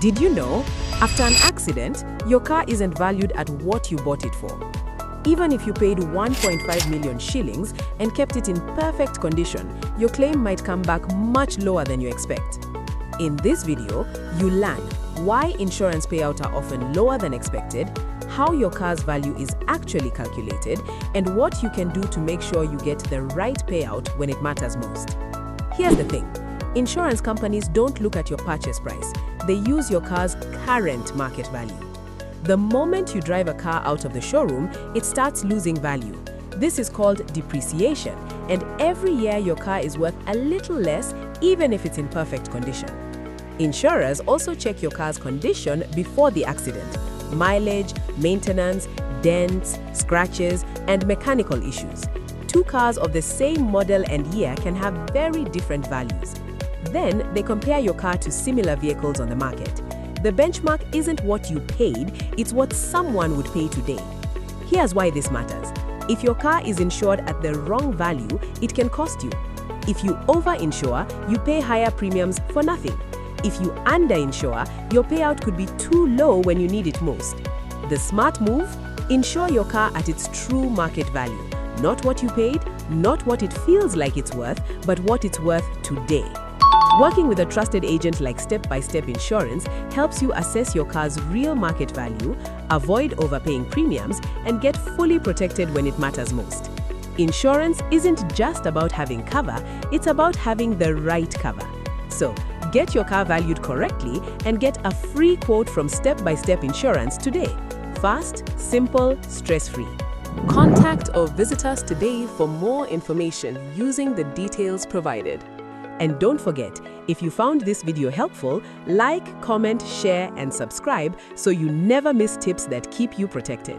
Did you know, after an accident, your car isn't valued at what you bought it for? Even if you paid 1.5 million shillings and kept it in perfect condition, your claim might come back much lower than you expect. In this video, you learn why insurance payouts are often lower than expected, how your car's value is actually calculated, and what you can do to make sure you get the right payout when it matters most. Here's the thing. Insurance companies don't look at your purchase price. They use your car's current market value. The moment you drive a car out of the showroom, it starts losing value. This is called depreciation, and every year your car is worth a little less even if it's in perfect condition. Insurers also check your car's condition before the accident: mileage, maintenance, dents, scratches, and mechanical issues. Two cars of the same model and year can have very different values. Then they compare your car to similar vehicles on the market. The benchmark isn't what you paid, it's what someone would pay today. Here's why this matters. If your car is insured at the wrong value, it can cost you. If you over-insure, you pay higher premiums for nothing. If you under-insure, your payout could be too low when you need it most. The smart move? Insure your car at its true market value. Not what you paid, not what it feels like it's worth, but what it's worth today. Working with a trusted agent like Step-by-Step Insurance helps you assess your car's real market value, avoid overpaying premiums, and get fully protected when it matters most. Insurance isn't just about having cover, it's about having the right cover. So, get your car valued correctly and get a free quote from Step-by-Step Insurance today. Fast, simple, stress-free. Contact or visit us today for more information using the details provided. And don't forget, if you found this video helpful, like, comment, share, and subscribe so you never miss tips that keep you protected.